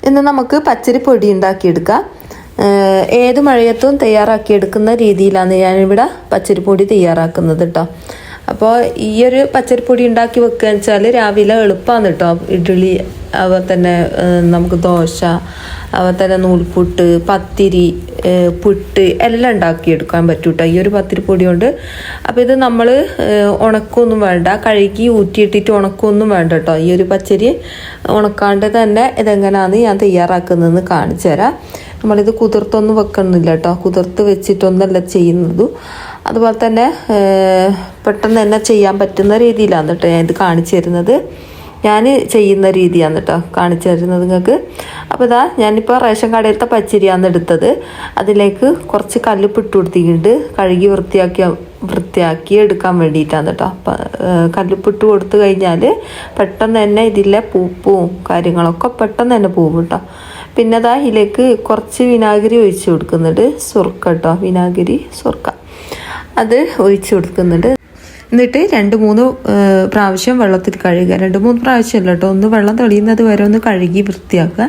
ഇന്ന് നമുക്ക് പച്ചരി പൊടി ഉണ്ടാക്കിയെടുക്കാം. ഏത് മഴയത്തും തയ്യാറാക്കിയെടുക്കുന്ന രീതിയിലാണ് ഞാനിവിടെ പച്ചരിപ്പൊടി തയ്യാറാക്കുന്നത് കേട്ടോ. അപ്പോൾ ഈ ഒരു പച്ചരിപ്പൊടി ഉണ്ടാക്കി വെക്കുക വെച്ചാൽ രാവിലെ എളുപ്പമാണ് കേട്ടോ. ഇഡ്ഡലി, അതുപോലെ തന്നെ നമുക്ക് ദോശ, അതുപോലെ തന്നെ നൂൽപുട്ട്, പത്തിരി, പുട്ട് എല്ലാം ഉണ്ടാക്കിയെടുക്കാൻ പറ്റും കേട്ടോ ഈ ഒരു പത്തിരിപ്പൊടി കൊണ്ട്. അപ്പോൾ ഇത് നമ്മൾ ഉണക്കൊന്നും വേണ്ട, കഴുകി ഊറ്റിയിട്ടിട്ട് ഉണക്കൊന്നും വേണ്ട കേട്ടോ. ഈ ഒരു പച്ചരി ഉണക്കാണ്ട് തന്നെ ഇതെങ്ങനെയാണ് ഞാൻ തയ്യാറാക്കുന്നതെന്ന് കാണിച്ചു തരാം. നമ്മളിത് കുതിർത്തൊന്നും വെക്കണമെന്നില്ല കേട്ടോ, കുതിർത്ത് വെച്ചിട്ടൊന്നല്ല ചെയ്യുന്നത്. അതുപോലെ തന്നെ പെട്ടെന്ന് തന്നെ ചെയ്യാൻ പറ്റുന്ന രീതിയിലാണ് കേട്ടോ ഞാൻ ഇത് കാണിച്ചു തരുന്നത്. ഞാൻ ചെയ്യുന്ന രീതിയാണ് കേട്ടോ കാണിച്ചു തരുന്നത് നിങ്ങൾക്ക്. അപ്പോൾ ഇതാ ഞാനിപ്പോൾ റേഷൻ കടയിലത്തെ പച്ചരിയാണ് എടുത്തത്. അതിലേക്ക് കുറച്ച് കല്ലുപ്പ് ഇട്ട് കൊടുത്തിട്ടുണ്ട്, കഴുകി വൃത്തിയാക്കി എടുക്കാൻ വേണ്ടിയിട്ടാണ് കേട്ടോ. കല്ലുപ്പ് ഇട്ട് കൊടുത്തു കഴിഞ്ഞാൽ പെട്ടെന്ന് തന്നെ ഇതിലെ പൂപ്പും കാര്യങ്ങളൊക്കെ പെട്ടെന്ന് തന്നെ പോവും കേട്ടോ. പിന്നെ അതാ ഇതിലേക്ക് കുറച്ച് വിനാഗിരി ഒഴിച്ച് കൊടുക്കുന്നുണ്ട്, സുർക്ക കേട്ടോ, വിനാഗിരി സുർക്ക അത് ഒഴിച്ച് കൊടുക്കുന്നുണ്ട്. എന്നിട്ട് 2-3 പ്രാവശ്യം വെള്ളത്തിൽ കഴുകുക. 2-3 പ്രാവശ്യമല്ല കേട്ടോ, ഒന്ന് വെള്ളം തെളിയുന്നത് വരെ ഒന്ന് കഴുകി വൃത്തിയാക്കുക.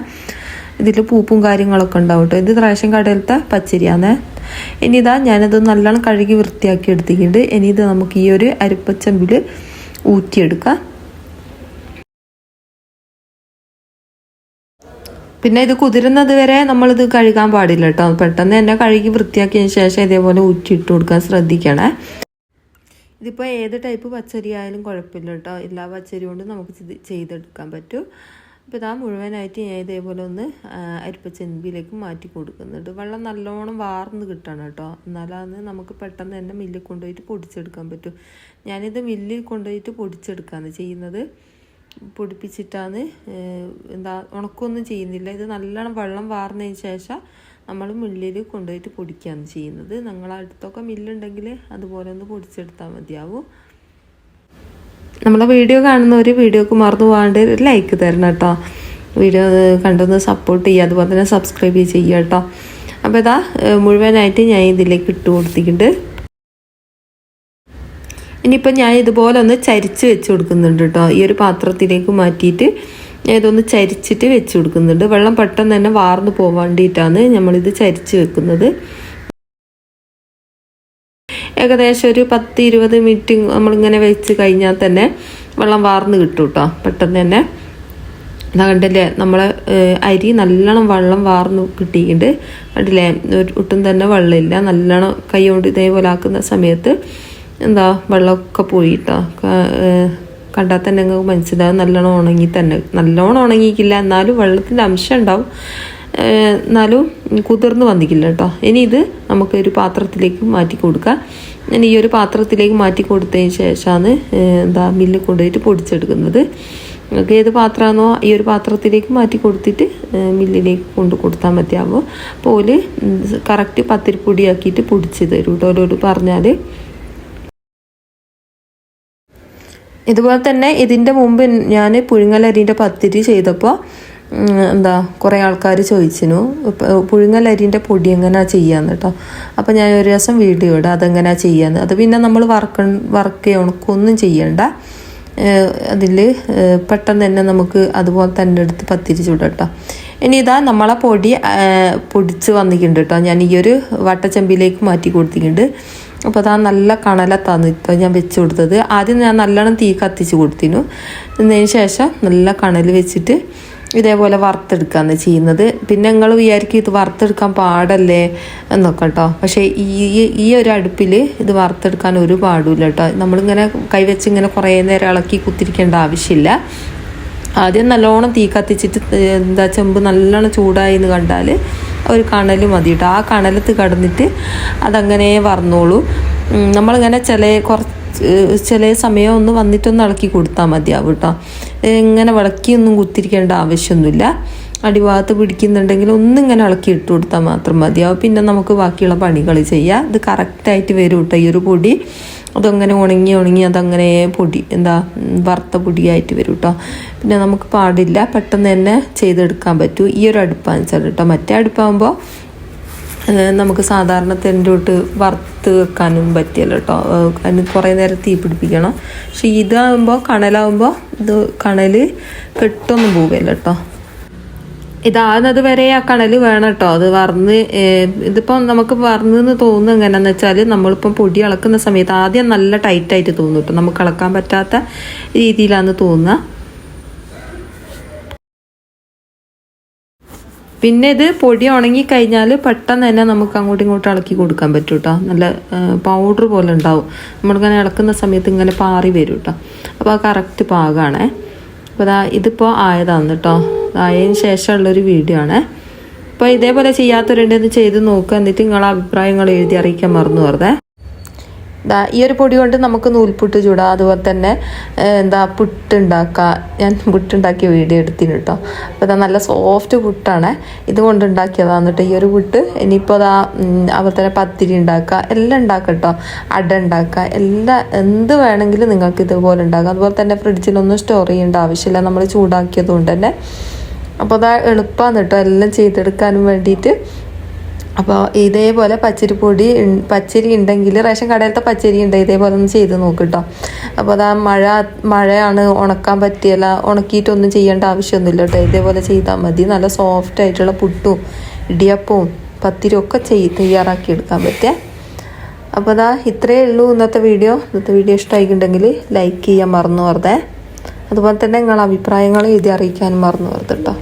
ഇതിൽ പൂപ്പും കാര്യങ്ങളൊക്കെ ഉണ്ടാവും കേട്ടോ. ഇത് റേഷൻ കടയിലത്തെ പച്ചരിയാണ്. ഇനി ഇതാ ഞാനത് നല്ലോണം കഴുകി വൃത്തിയാക്കി എടുത്തിട്ടുണ്ട്. ഇനി ഇത് നമുക്ക് ഈ ഒരു അരിപ്പച്ചമ്പിൽ ഊറ്റിയെടുക്കാം. പിന്നെ ഇത് കുതിരുന്നത് വരെ നമ്മളിത് കഴുകാൻ പാടില്ല കേട്ടോ. പെട്ടെന്ന് തന്നെ കഴുകി വൃത്തിയാക്കിയതിന് ശേഷം ഇതേപോലെ ഊറ്റിയിട്ട് കൊടുക്കാൻ ശ്രദ്ധിക്കണേ. ഇതിപ്പോൾ ഏത് ടൈപ്പ് പച്ചരി ആയാലും കുഴപ്പമില്ല കേട്ടോ, എല്ലാ പച്ചരി കൊണ്ടും നമുക്ക് ചെയ്തെടുക്കാൻ പറ്റും. അപ്പോൾ ഇതാ മുഴുവനായിട്ട് ഞാൻ ഇതേപോലെ ഒന്ന് അരിപ്പച്ചെമ്പിലേക്ക് മാറ്റി കൊടുക്കുന്നുണ്ട്. വെള്ളം നല്ലോണം വാർന്ന് കിട്ടണം കേട്ടോ, എന്നാലാണ് നമുക്ക് പെട്ടെന്ന് തന്നെ മില്ലിൽ കൊണ്ടുപോയിട്ട് പൊടിച്ചെടുക്കാൻ പറ്റും. ഞാനിത് മില്ലിൽ കൊണ്ടുപോയിട്ട് പൊടിച്ചെടുക്കുകയാണ് ചെയ്യുന്നത്. പൊടിപ്പിച്ചിട്ടാണ് ഉണക്കൊന്നും ചെയ്യുന്നില്ല. ഇത് നല്ലോണം വെള്ളം വാർന്നതിന് ശേഷം നമ്മൾ മില്ലിൽ കൊണ്ടുപോയിട്ട് പൊടിക്കുകയാണ് ചെയ്യുന്നത്. നിങ്ങളെ അടുത്തൊക്കെ മില്ലുണ്ടെങ്കിൽ അതുപോലെ ഒന്ന് പൊടിച്ചെടുത്താൽ മതിയാവും. നമ്മളെ വീഡിയോ കാണുന്നവർ വീഡിയോക്ക് മറന്നു പോകാണ്ട് ഒരു ലൈക്ക് തരണം കേട്ടോ. വീഡിയോ കണ്ടൊന്ന് സപ്പോർട്ട് ചെയ്യുക, അതുപോലെ തന്നെ സബ്സ്ക്രൈബ് ചെയ്യുക കേട്ടോ. അപ്പോൾ ഇതാ മുഴുവനായിട്ട് ഞാൻ ഇതിലേക്ക് ഇട്ട് കൊടുത്തിട്ടുണ്ട്. ഇനിയിപ്പോൾ ഞാൻ ഇതുപോലെ ഒന്ന് ചരിച്ച് വെച്ച് കൊടുക്കുന്നുണ്ട് കേട്ടോ. ഈ ഒരു പാത്രത്തിലേക്ക് മാറ്റിയിട്ട് ഞാൻ ഇതൊന്ന് ചരിച്ചിട്ട് വെച്ച് കൊടുക്കുന്നുണ്ട്. വെള്ളം പെട്ടെന്ന് തന്നെ വാർന്നു പോകാൻ വേണ്ടിയിട്ടാണ് നമ്മളിത് ചരിച്ച് വെക്കുന്നത്. ഏകദേശം ഒരു 10-20 മിനിറ്റ് നമ്മളിങ്ങനെ വെച്ച് കഴിഞ്ഞാൽ തന്നെ വെള്ളം വാർന്ന് കിട്ടും കേട്ടോ പെട്ടെന്ന് തന്നെ. കണ്ടില്ലേ, നമ്മളെ അരി നല്ലോണം വെള്ളം വാർന്ന് കിട്ടിയിട്ടുണ്ട്. കണ്ടില്ലേ, ഒട്ടും തന്നെ വെള്ളമില്ല. നല്ലോണം കൈ കൊണ്ട് ഇതേപോലെ ആക്കുന്ന സമയത്ത് വെള്ളമൊക്കെ പോയിട്ടോ. കണ്ടാൽ തന്നെ നിങ്ങൾക്ക് മനസ്സിലാവും നല്ലോണം ഉണങ്ങി തന്നെ. നല്ലോണം ഉണങ്ങിക്കില്ല, എന്നാലും വെള്ളത്തിൻ്റെ അംശം ഉണ്ടാവും, എന്നാലും കുതിർന്ന് വന്നിക്കില്ല കേട്ടോ. ഇനി ഇത് നമുക്കൊരു പാത്രത്തിലേക്ക് മാറ്റി കൊടുക്കാം. ഞാൻ ഈ ഒരു പാത്രത്തിലേക്ക് മാറ്റി കൊടുത്തതിന് ശേഷമാണ് മില്ലിൽ കൊണ്ടുപോയിട്ട് പൊടിച്ചെടുക്കുന്നത്. നിങ്ങൾക്ക് ഏത് പാത്രമാണോ ഈ ഒരു പാത്രത്തിലേക്ക് മാറ്റി കൊടുത്തിട്ട് മില്ലിലേക്ക് കൊണ്ട് കൊടുത്താൽ മതിയാവും. അപ്പോൾ കറക്റ്റ് പത്തിരിപ്പൊടിയാക്കിയിട്ട് പൊടിച്ച് തരും കേട്ടോ ഓരോട് പറഞ്ഞാൽ. ഇതുപോലെ തന്നെ ഇതിൻ്റെ മുമ്പ് ഞാൻ പുഴുങ്ങലരിൻ്റെ പത്തിരി ചെയ്തപ്പോൾ കുറേ ആൾക്കാർ ചോദിച്ചിരുന്നു പുഴുങ്ങലരിൻ്റെ പൊടി എങ്ങനെയാണ് ചെയ്യാന്ന് കേട്ടോ. അപ്പോൾ ഞാൻ ഒരു ദിവസം വീഡിയോ ഇടാം അതെങ്ങനെയാണ് ചെയ്യാന്ന്. അത് പിന്നെ നമ്മൾ വറക്കുകയോ ഉണക്കൊന്നും ചെയ്യണ്ട, അതിൽ പെട്ടെന്ന് തന്നെ നമുക്ക് അതുപോലെ തന്നെ എടുത്ത് പത്തിരി ചൂടാം കേട്ടോ. ഇനി ഇതാ നമ്മളെ പൊടി പൊടിച്ച് വന്നിട്ടുണ്ട് കേട്ടോ. ഞാൻ ഈ ഒരു വട്ടച്ചെമ്പിലേക്ക് മാറ്റി കൊടുത്തിട്ടുണ്ട്. അപ്പോൾ അതാ നല്ല കണലത്താണ് ഇപ്പോൾ ഞാൻ വെച്ച് കൊടുത്തത്. ആദ്യം ഞാൻ നല്ലോണം തീ കത്തിച്ച് കൊടുത്തിരുന്നു. അതിന് ശേഷം നല്ല കണൽ വെച്ചിട്ട് ഇതേപോലെ വറുത്തെടുക്കുകയാണ് ചെയ്യുന്നത്. പിന്നെ നിങ്ങൾ വിചാരിക്കും ഇത് വറുത്തെടുക്കാൻ പാടല്ലേ എന്നൊക്കെ കേട്ടോ. പക്ഷേ ഈ ഒരു അടുപ്പിൽ ഇത് വറുത്തെടുക്കാൻ ഒരു പാടില്ല കേട്ടോ. നമ്മളിങ്ങനെ കൈവച്ച് ഇങ്ങനെ കുറേ നേരം ഇളക്കി കുത്തിരിക്കേണ്ട ആവശ്യമില്ല. ആദ്യം നല്ലോണം തീ കത്തിച്ചിട്ട് ചെമ്പ് നല്ലോണം ചൂടായി എന്ന് കണ്ടാൽ ഒരു കണൽ മതി കേട്ടോ. ആ കണലത്ത് കടന്നിട്ട് അതങ്ങനെ വറന്നോളൂ. നമ്മളിങ്ങനെ ചില സമയം ഒന്ന് വന്നിട്ടൊന്ന് ഇളക്കി കൊടുത്താൽ മതിയാവും കേട്ടോ. ഇങ്ങനെ വിളക്കിയൊന്നും കുത്തിരിക്കേണ്ട ആവശ്യമൊന്നുമില്ല. അടിഭാഗത്ത് പിടിക്കുന്നുണ്ടെങ്കിൽ ഒന്നിങ്ങനെ ഇളക്കി ഇട്ട് കൊടുത്താൽ മാത്രം മതിയാവും. പിന്നെ നമുക്ക് ബാക്കിയുള്ള പണികൾ ചെയ്യാം. ഇത് കറക്റ്റായിട്ട് വരും കേട്ടോ ഈ ഒരു പൊടി. അതങ്ങനെ ഉണങ്ങി അതങ്ങനെ പൊടി വറുത്ത പൊടിയായിട്ട് വരും കേട്ടോ. പിന്നെ നമുക്ക് പാടില്ല, പെട്ടെന്ന് തന്നെ ചെയ്തെടുക്കാൻ പറ്റും ഈ ഒരു അടുപ്പാന്ന് വെച്ചാൽ കേട്ടോ. മറ്റേ അടുപ്പാകുമ്പോൾ നമുക്ക് സാധാരണ തെരഞ്ഞോട്ട് വറുത്ത് വെക്കാനും പറ്റിയല്ലോ കേട്ടോ. അതിന് കുറേ നേരം തീ പിടിപ്പിക്കണം. പക്ഷെ ഇതാകുമ്പോൾ കണലാകുമ്പോൾ ഇത് കണൽ കെട്ടൊന്നും പോവില്ല കേട്ടോ. ഇതാകുന്നത് വരെ ആ കണൽ വേണം കേട്ടോ. അത് വറന്ന് ഇതിപ്പം നമുക്ക് വറന്നെന്ന് തോന്നുന്നു എങ്ങനെയാന്ന് വെച്ചാൽ നമ്മളിപ്പം പൊടി ഇളക്കുന്ന സമയത്ത് ആദ്യം നല്ല ടൈറ്റായിട്ട് തോന്നും കേട്ടോ. നമുക്ക് ഇളക്കാൻ പറ്റാത്ത രീതിയിലാണ് തോന്നുക. പിന്നെ ഇത് പൊടി ഉണങ്ങിക്കഴിഞ്ഞാൽ പെട്ടെന്ന് തന്നെ നമുക്ക് അങ്ങോട്ടും ഇങ്ങോട്ടും ഇളക്കി കൊടുക്കാൻ പറ്റും കേട്ടോ. നല്ല പൗഡർ പോലെ ഉണ്ടാവും. നമ്മളിങ്ങനെ ഇളക്കുന്ന സമയത്ത് ഇങ്ങനെ പാറി വരും കേട്ടോ. അപ്പോൾ അത് കറക്റ്റ് പാകമാണേ. അപ്പോൾ ഇതിപ്പോൾ ആയതാണ് കേട്ടോ. ആയതിന് ശേഷമുള്ളൊരു വീഡിയോ ആണ്. അപ്പോൾ ഇതേപോലെ ചെയ്യാത്തവരുണ്ടെന്ന് ചെയ്ത് നോക്കുക. എന്നിട്ട് നിങ്ങളെ അഭിപ്രായങ്ങൾ എഴുതി അറിയിക്കാൻ മറന്നു വെറുതെ. ഈ ഒരു പൊടി കൊണ്ട് നമുക്ക് നൂൽപുട്ട് ചൂടാം. അതുപോലെ തന്നെ പുട്ടുണ്ടാക്കുക. ഞാൻ പുട്ടുണ്ടാക്കിയ വീഡിയോ എടുത്തിന് കേട്ടോ. അപ്പോൾ നല്ല സോഫ്റ്റ് പുട്ടാണ് ഇത് കൊണ്ടുണ്ടാക്കിയതാണ് കേട്ടോ ഈ ഒരു പുട്ട്. ഇനിയിപ്പോൾ അതുപോലെ തന്നെ പത്തിരി ഉണ്ടാക്കുക, എല്ലാം ഉണ്ടാക്കുക കേട്ടോ. അട ഉണ്ടാക്കുക, എല്ലാം എന്ത് വേണമെങ്കിലും നിങ്ങൾക്ക് ഇതുപോലെ ഉണ്ടാക്കാം. അതുപോലെ തന്നെ ഫ്രിഡ്ജിലൊന്നും സ്റ്റോർ ചെയ്യേണ്ട ആവശ്യമില്ല, നമ്മൾ ചൂടാക്കിയത് കൊണ്ട് തന്നെ. അപ്പോൾ എളുപ്പമാണ് കേട്ടോ എല്ലാം ചെയ്തെടുക്കാനും വേണ്ടിയിട്ട്. അപ്പോൾ ഇതേപോലെ പച്ചരി ഉണ്ടെങ്കിൽ റേഷൻ കടയിലത്തെ പച്ചരി ഉണ്ട്, ഇതേപോലെ ഒന്ന് ചെയ്ത് നോക്കിട്ടോ. അപ്പോൾ മഴയാണ്, ഉണക്കാൻ പറ്റിയല്ല, ഉണക്കിയിട്ടൊന്നും ചെയ്യേണ്ട ആവശ്യമൊന്നുമില്ല കേട്ടോ. ഇതേപോലെ ചെയ്താൽ മതി. നല്ല സോഫ്റ്റ് ആയിട്ടുള്ള പുട്ടും ഇടിയപ്പവും പത്തിരിയും ഒക്കെ തയ്യാറാക്കി എടുക്കാൻ പറ്റിയ. അപ്പോൾ ഇത്രയേ ഉള്ളൂ ഇന്നത്തെ വീഡിയോ ഇഷ്ടമായിട്ടുണ്ടെങ്കിൽ ലൈക്ക് ചെയ്യാൻ മറന്നു വെറുതെ. അതുപോലെ തന്നെ നിങ്ങളുടെ അഭിപ്രായങ്ങൾ എഴുതി അറിയിക്കാനും മറന്നു വെറുതെ കേട്ടോ.